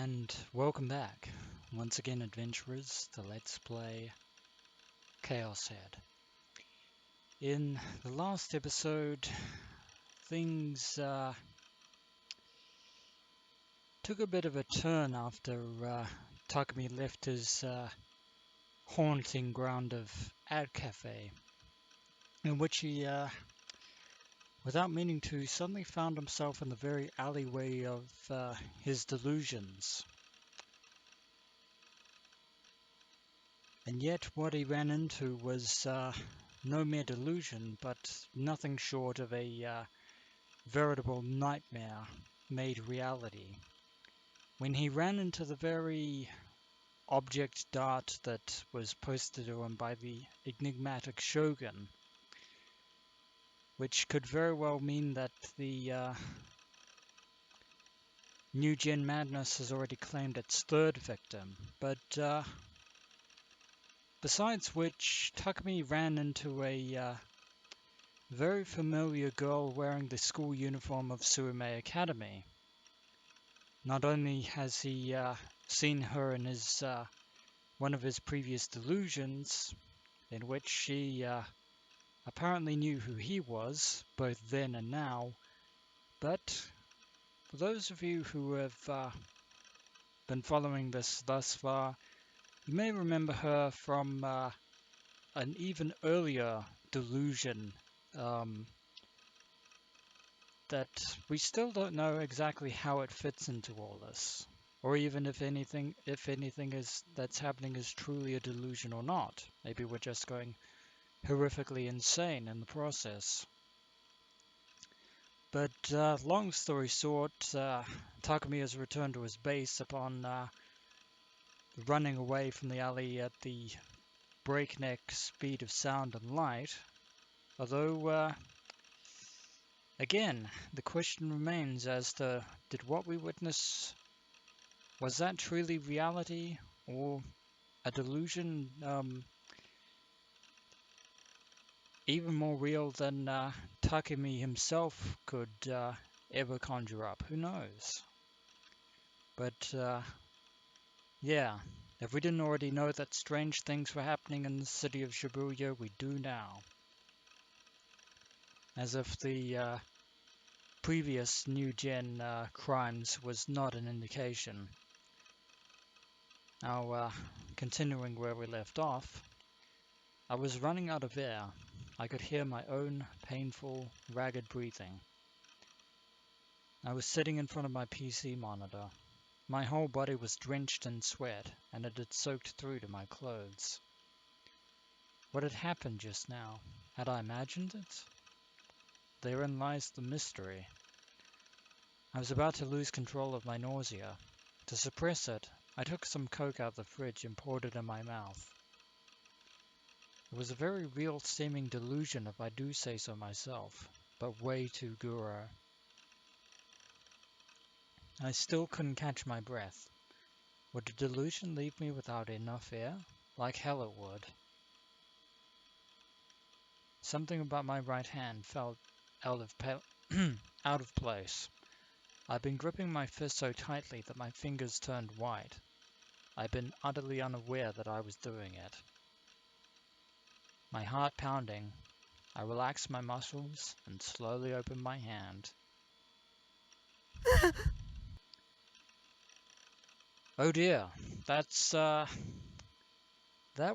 And welcome back, once again adventurers, to Let's Play ChäoS. In the last episode, things took a bit of a turn after Takumi left his haunting ground of Ad Cafe, in which he, without meaning to, suddenly found himself in the very alleyway of his delusions. And yet what he ran into was no mere delusion, but nothing short of a veritable nightmare made reality. When he ran into the very object dart that was posted to him by the enigmatic Shogun, which could very well mean that the New Gen Madness has already claimed its third victim, but besides which, Takumi ran into a very familiar girl wearing the school uniform of Surume Academy. Not only has he seen her in his one of his previous delusions, in which she apparently knew who he was, both then and now, but for those of you who have been following this thus far, you may remember her from an even earlier delusion that we still don't know exactly how it fits into all this, or even if anything is that's happening is truly a delusion or not. Maybe we're just going horrifically insane in the process. But long story short, Takumi has returned to his base upon running away from the alley at the breakneck speed of sound and light, although again, the question remains as to, did what we witness, was that truly reality or a delusion, even more real than Takumi himself could ever conjure up? Who knows? But yeah, if we didn't already know that strange things were happening in the city of Shibuya, we do now. As if the previous New Gen crimes was not an indication. Now, continuing where we left off, I was running out of air. I could hear my own painful, ragged breathing. I was sitting in front of my PC monitor. My whole body was drenched in sweat, and it had soaked through to my clothes. What had happened just now? Had I imagined it? Therein lies the mystery. I was about to lose control of my nausea. To suppress it, I took some Coke out of the fridge and poured it in my mouth. It was a very real-seeming delusion, if I do say so myself, but way too guru. I still couldn't catch my breath. Would the delusion leave me without enough air? Like hell it would. Something about my right hand felt out of place. I'd been gripping my fist so tightly that my fingers turned white. I'd been utterly unaware that I was doing it. My heart pounding, I relaxed my muscles and slowly opened my hand. Oh dear, that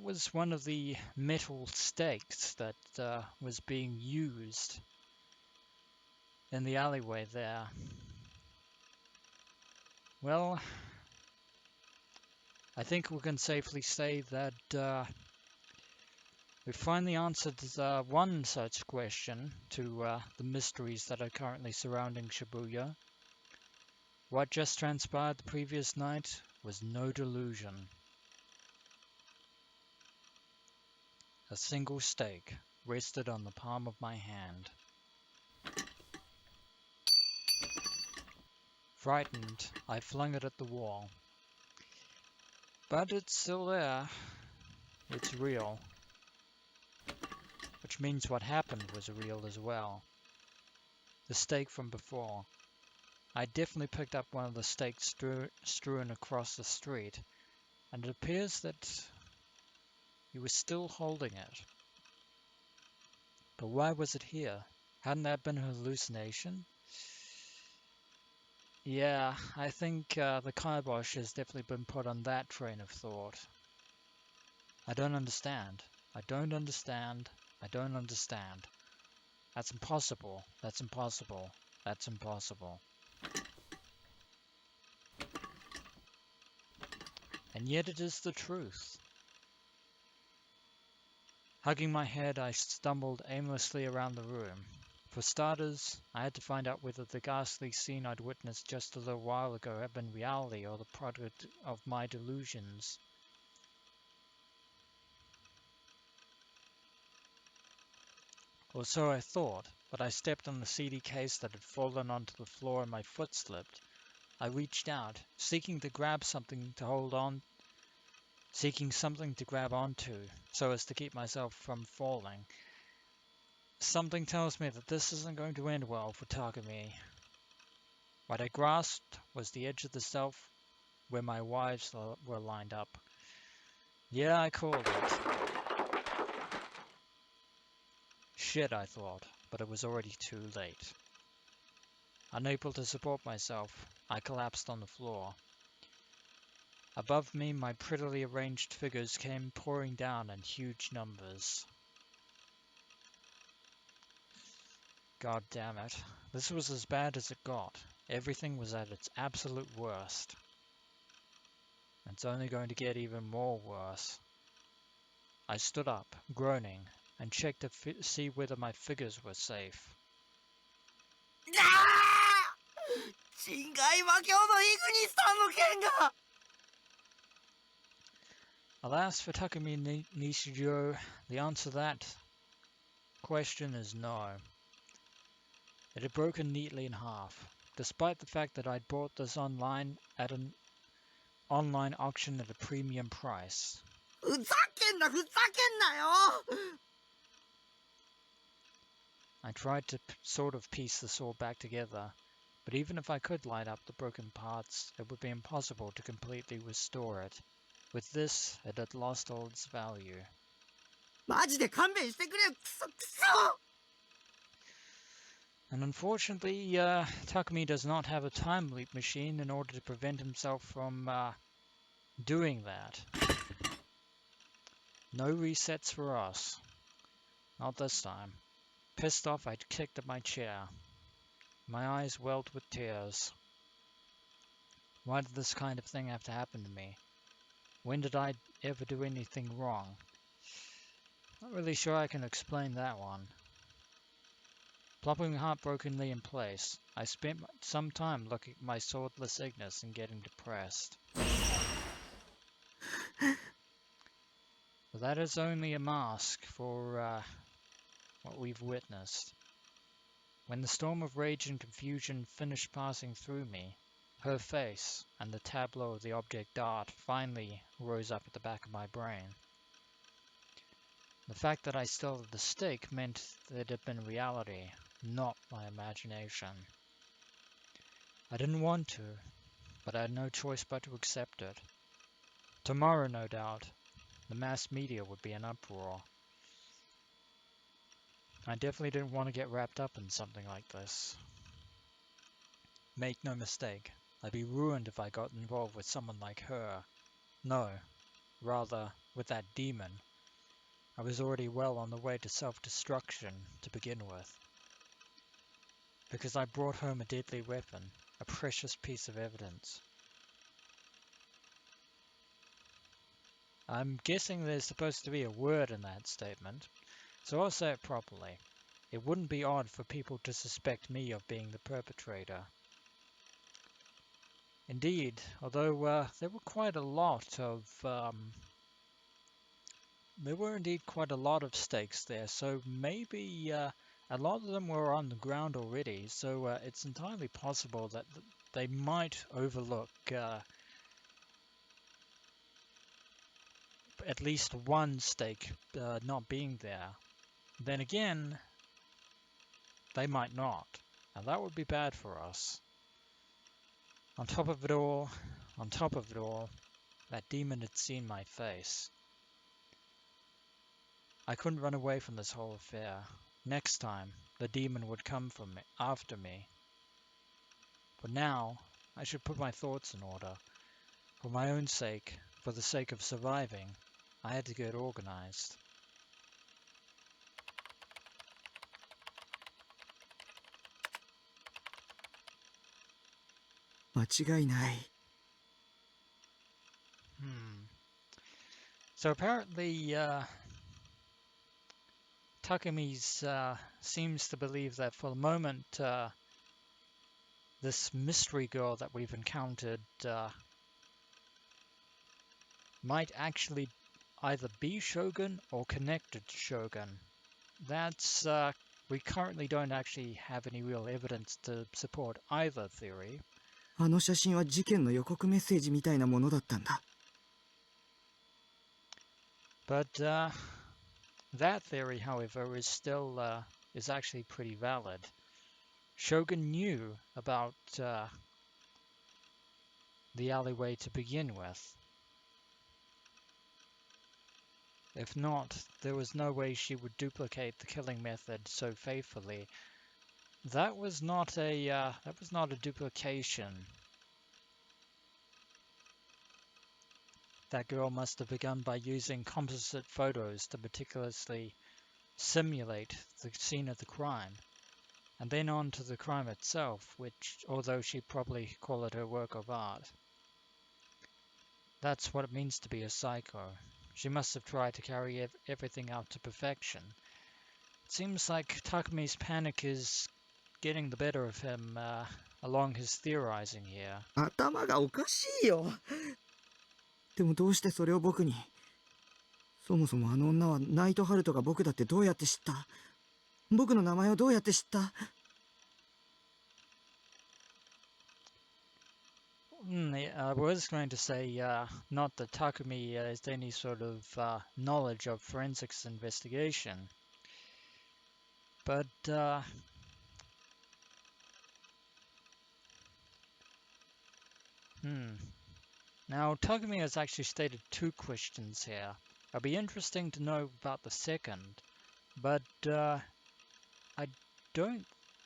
was one of the metal stakes that was being used in the alleyway there. Well, I think we can safely say that we finally answered one such question to the mysteries that are currently surrounding Shibuya. What just transpired the previous night was no delusion. A single stake rested on the palm of my hand. Frightened, I flung it at the wall. But it's still there. It's real. Which means what happened was real as well. The stake from before. I definitely picked up one of the stakes strewn across the street, and it appears that he was still holding it. But why was it here? Hadn't that been a hallucination? Yeah, I think the kibosh has definitely been put on that train of thought. I don't understand. I don't understand. I don't understand. That's impossible. That's impossible. That's impossible. And yet it is the truth. Hugging my head, I stumbled aimlessly around the room. For starters, I had to find out whether the ghastly scene I'd witnessed just a little while ago had been reality or the product of my delusions. Or so I thought, but I stepped on the CD case that had fallen onto the floor and my foot slipped. I reached out, seeking to grab something to hold on, seeking something to grab onto, so as to keep myself from falling. Something tells me that this isn't going to end well for Takumi. What I grasped was the edge of the shelf where my wives were lined up. Yeah, I called it. Shit, I thought, but it was already too late. Unable to support myself, I collapsed on the floor. Above me, my prettily arranged figures came pouring down in huge numbers. God damn it. This was as bad as it got. Everything was at its absolute worst. It's only going to get even more worse. I stood up, groaning, and checked to see whether my figures were safe. Alas for Takumi Nishijou, the answer to that question is no. It had broken neatly in half, despite the fact that I'd bought this online at an online auction at a premium price. I tried to sort of piece this all back together, but even if I could line up the broken parts, it would be impossible to completely restore it. With this, it had lost all its value. And unfortunately, Takumi does not have a time leap machine in order to prevent himself from doing that. No resets for us. Not this time. Pissed off, I kicked at my chair. My eyes welled with tears. Why did this kind of thing have to happen to me? When did I ever do anything wrong? Not really sure I can explain that one. Plopping heartbrokenly in place, I spent some time looking at my swordless Ignis and getting depressed. But that is only a mask for what we've witnessed. When the storm of rage and confusion finished passing through me, her face and the tableau of the object dart finally rose up at the back of my brain. The fact that I still had the stake meant that it had been reality, not my imagination. I didn't want to, but I had no choice but to accept it. Tomorrow, no doubt, the mass media would be in uproar. I definitely didn't want to get wrapped up in something like this. Make no mistake, I'd be ruined if I got involved with someone like her. No, rather, with that demon. I was already well on the way to self-destruction to begin with. Because I brought home a deadly weapon, a precious piece of evidence. I'm guessing there's supposed to be a word in that statement, so I'll say it properly. It wouldn't be odd for people to suspect me of being the perpetrator. Indeed, although there were indeed quite a lot of stakes there, so maybe a lot of them were on the ground already, so it's entirely possible that they might overlook at least one stake not being there. Then again, they might not, and that would be bad for us. On top of it all, that demon had seen my face. I couldn't run away from this whole affair. Next time, the demon would come after me. But now, I should put my thoughts in order. For my own sake, for the sake of surviving, I had to get organized. So apparently, Takumi seems to believe that for the moment, this mystery girl that we've encountered might actually either be Shogun or connected to Shogun. That's we currently don't actually have any real evidence to support either theory. あの写真は事件の予告メッセージみたいなものだったんだ。But that theory, however, is actually pretty valid. Shogun knew about the alleyway to begin with. If not, there was no way she would duplicate the killing method so faithfully. That was not a duplication. That girl must have begun by using composite photos to meticulously simulate the scene of the crime, and then on to the crime itself, which, although she'd probably call it her work of art. That's what it means to be a psycho. She must have tried to carry everything out to perfection. It seems like Takumi's panic is getting the better of him along his theorizing here. 頭がおかしいよ。でもどうしてそれを僕に。そもそもあの女はナイトハルトが僕だってどうやって知った？僕の名前をどうやって知った？ I was going to say not that Takumi has any sort of knowledge of forensics investigation, but now Takumi has actually stated two questions here. It'll be interesting to know about the second, but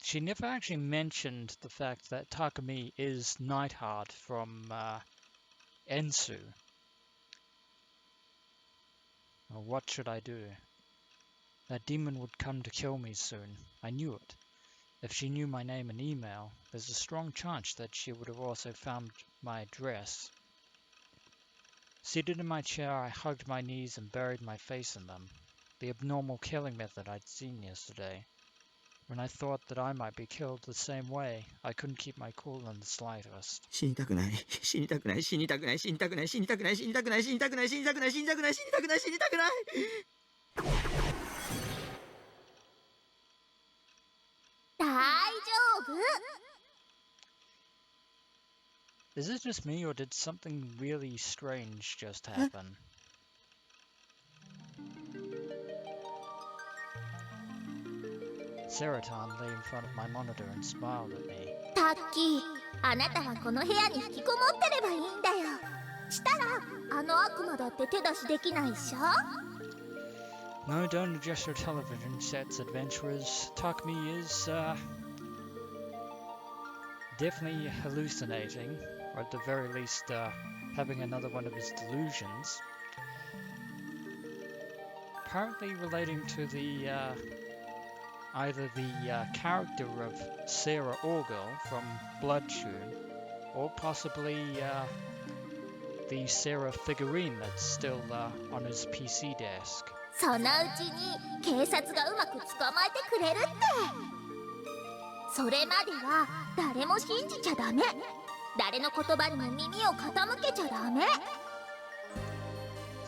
she never actually mentioned the fact that Takumi is Nightheart from Ensu. Well, what should I do? That demon would come to kill me soon. I knew it. If she knew my name and email, there's a strong chance that she would have also found my address. Seated in my chair, I hugged my knees and buried my face in them. The abnormal killing method I'd seen yesterday. When I thought that I might be killed the same way, I couldn't keep my cool in the slightest. 死にたくない、死にたくない、死にたくない、死にたくない、死にたくない、死にたくない、死にたくない、死にたくない、死にたくない、死にたくない、死にたくない。大丈夫。Is it just me, or did something really strange just happen? Saratan lay in front of my monitor and smiled at me. タッキー、あなたはこの部屋に引きこもってればいいんだよ。したら、あの悪魔だって手出しできないっしょ。No, don't adjust your television sets, adventurers. Takumi is, definitely hallucinating, or at the very least, having another one of his delusions. Apparently relating to the, either the character of Sarah Orgel from Bloodtune, or possibly the Sarah figurine that's still on his PC desk. そのうちに警察がうまく捕まえてくれるって。それまでは誰も信じちゃダメ。誰の言葉にも耳を傾けちゃダメ。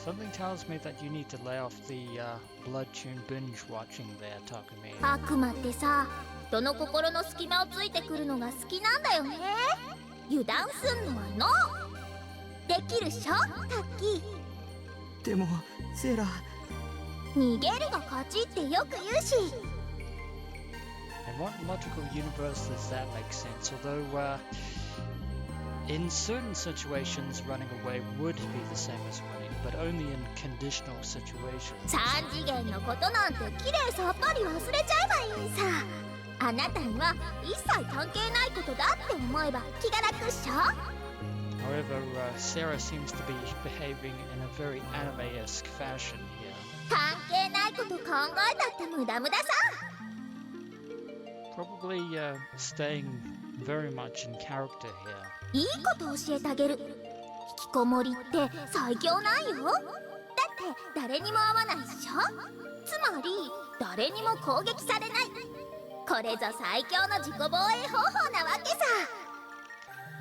Something tells me that you need to lay off the Bloodtune binge watching there, Takumi. 悪魔ってさ、人の心の隙間をついてくるのが好きなんだよね。油断すんのはノー。できるっしょ、タッキー。でも、セーラ。逃げるが勝ちってよく言うし。In what logical universe does that make sense? Although, In certain situations, running away would be the same as winning, but only in conditional situations. 3次元のことなんてきれいさっぱり忘れちゃえばいいさ。あなたには一切関係ないことだって思えば気が楽っしょ。 However, Sarah seems to be behaving in a very anime-esque fashion here. 関係ないこと考えたって無駄無駄さ。 Probably staying very much in character here. いいこと教えてあげる。引きこもりって最強なんよ。だって誰にも会わないっしょ。つまり誰にも攻撃されない。これぞ最強の自己防衛方法なわけさ。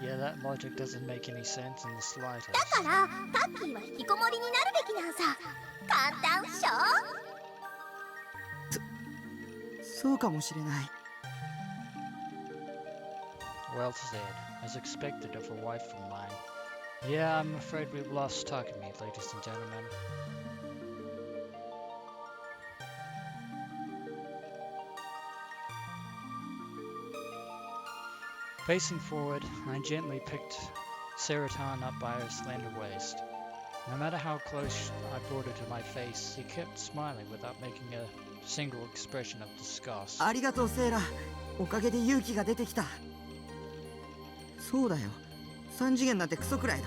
Yeah, that logic doesn't make any sense in the slightest. だからタッキーは引きこもりになるべきなんさ。簡単っしょ。そうかもしれない。 Well said, as expected of a wife of mine. Yeah, I'm afraid we've lost Takumi, ladies and gentlemen. Facing forward, I gently picked Saratan up by her slender waist. No matter how close I brought her to my face, she kept smiling without making a single expression of disgust. ありがとうセイラ。おかげで勇気が出てきた。そうだよ。3次元なんてクソくらいだ。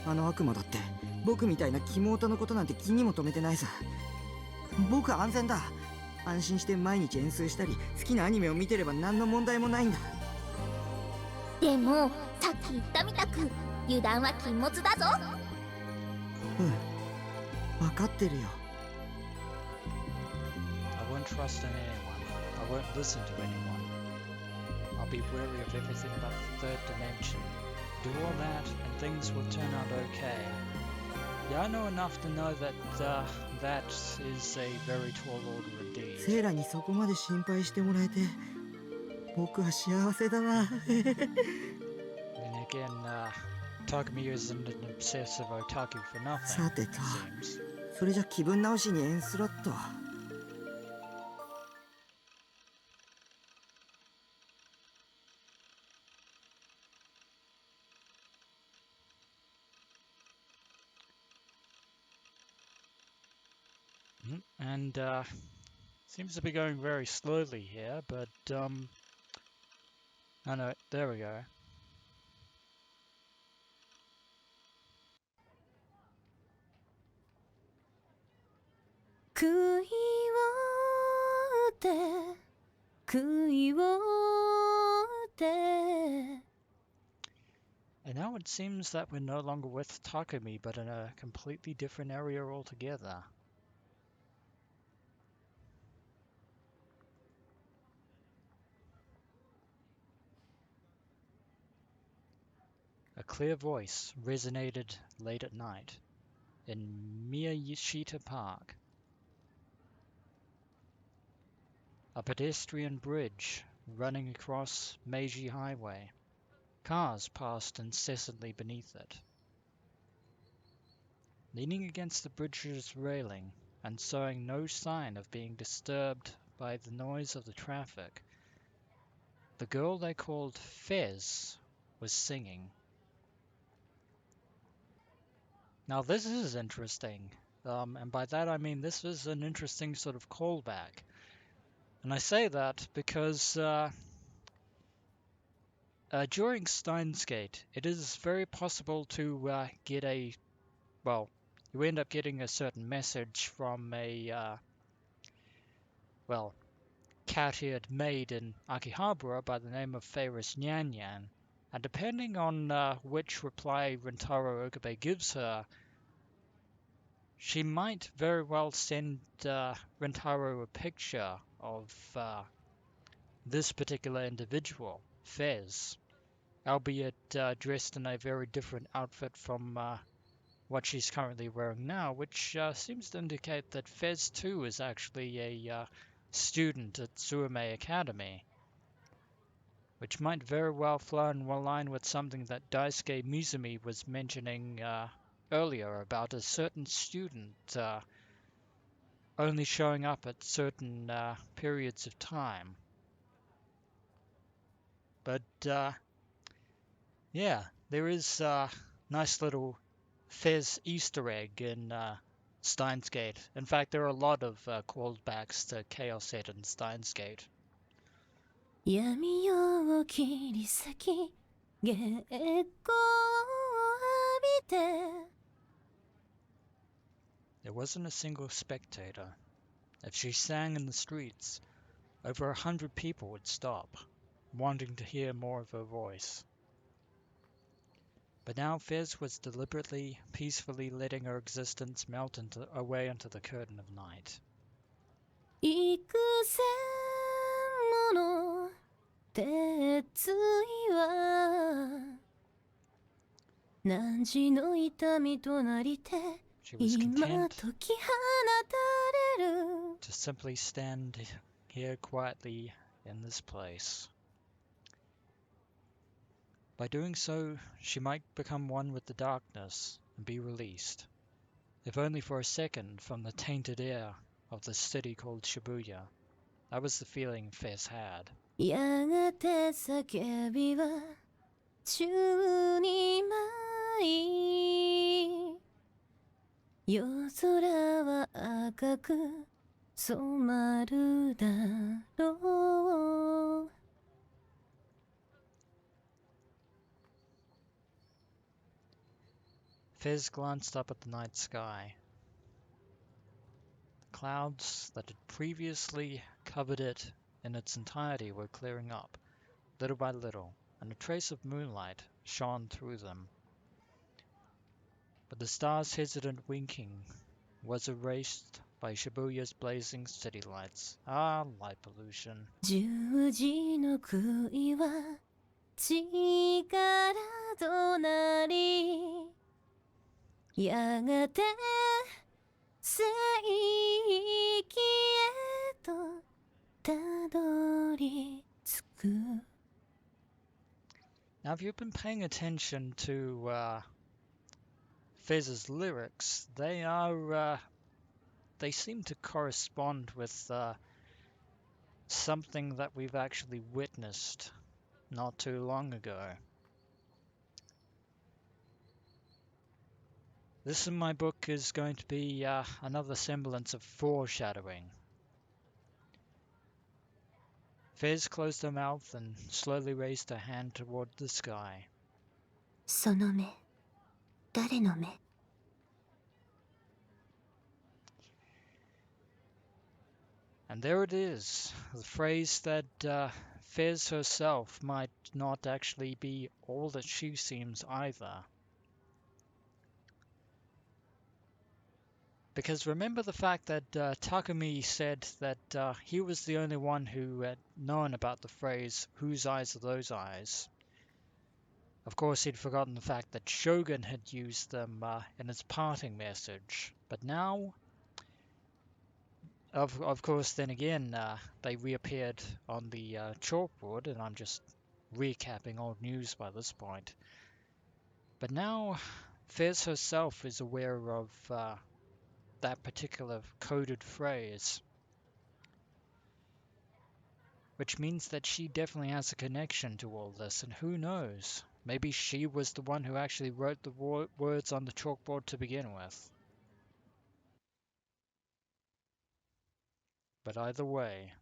あの悪魔だって僕みたいなキモオタのことなんて気にも留めてないさ。僕は安全だ。安心して毎日演奏したり好きなアニメを見てれば何の問題もないんだ。でもさっき言ったみたく油断は禁物だぞ。分かってるよ。 I won't trust in anyone. I won't listen to anyone. I'll be wary of everything but the third dimension. Do all that, and things will turn out okay. Yeah, I know enough to know that that is a very tall order indeed. セイラにそこまで心配してもらえて僕は幸せだな。 And again, Takumi isn't an obsessive otaku for nothing, さてと it seems. それじゃ気分直しに演スロット。 And seems to be going very slowly here, but oh no, there we go. 杭を打って杭を打って And now it seems that we're no longer with Takumi, but in a completely different area altogether. A clear voice resonated late at night in Miyashita Park. A pedestrian bridge running across Meiji Highway. Cars passed incessantly beneath it. Leaning against the bridge's railing and showing no sign of being disturbed by the noise of the traffic, the girl they called Fez was singing. Now this is interesting, and by that I mean this is an interesting sort of callback. And I say that because during Steins Gate, it is very possible to get a, well, you end up getting a certain message from a, well, cat-eared maid in Akihabara by the name of Fairest Nyan Nyan. And depending on which reply Rintaro Okabe gives her, she might very well send Rintaro a picture of this particular individual, Fez, albeit dressed in a very different outfit from what she's currently wearing now, which seems to indicate that Fez too is actually a student at Tsuume Academy, which might very well fall in line with something that Daisuke Mizumi was mentioning earlier about a certain student only showing up at certain periods of time. But yeah, There is a nice little Fez Easter egg in Steins Gate. In fact, there are a lot of callbacks to ChäoS and Steins Gate. 闇夜を切り裂き月光を浴びて There wasn't a single spectator. If she sang in the streets, over 100 people would stop, wanting to hear more of her voice. But now Fez was deliberately, peacefully letting her existence melt away into the curtain of night. 幾千もの鉄鎚は汝の痛みとなりて She was 今 content 解き放たれる to simply stand here quietly in this place. By doing so, she might become one with the darkness and be released, if only for a second, from the tainted air of the city called Shibuya. That was the feeling Fez had. やがて叫びは宙に舞い夜空は赤く染まるだろう Fez glanced up at the night sky. Clouds that had previously covered it in its entirety were clearing up, little by little, and a trace of moonlight shone through them. But the stars' hesitant winking was erased by Shibuya's blazing city lights. Ah, light pollution. 十字の杭は力となりやがて聖域へとたどり着く Now, if you've been paying attention to Fez's lyrics, they seem to correspond with something that we've actually witnessed not too long ago. This in my book is going to be another semblance of foreshadowing. Fez closed her mouth and slowly raised her hand toward the sky. その目誰の目 And there it is, the phrase that Fez herself might not actually be all that she seems either. Because remember the fact that Takumi said that he was the only one who had known about the phrase, whose eyes are those eyes? Of course, he'd forgotten the fact that Shogun had used them in his parting message. But now, of course, then again, they reappeared on the chalkboard, and I'm just recapping old news by this point. But now, Fez herself is aware of that particular coded phrase, which means that she definitely has a connection to all this, and who knows, maybe she was the one who actually wrote the words on the chalkboard to begin with. But either way,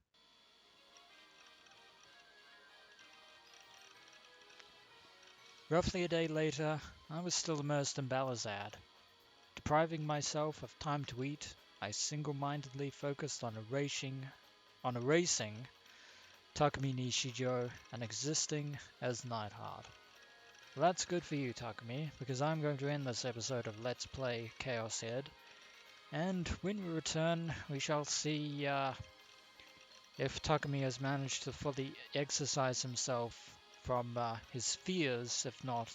roughly a day later, I was still immersed in Balazad. Depriving myself of time to eat, I single-mindedly focused on erasing Takumi Nishijo and existing as Nightheart. Well, that's good for you, Takumi, because I'm going to end this episode of Let's Play ChäoS, and when we return, we shall see if Takumi has managed to fully exorcise himself from his fears, if not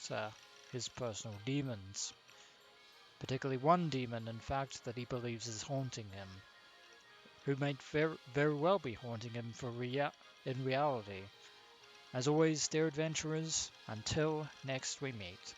his personal demons. Particularly one demon, in fact, that he believes is haunting him, who may very well be haunting him in reality. As always, dear adventurers, until next we meet.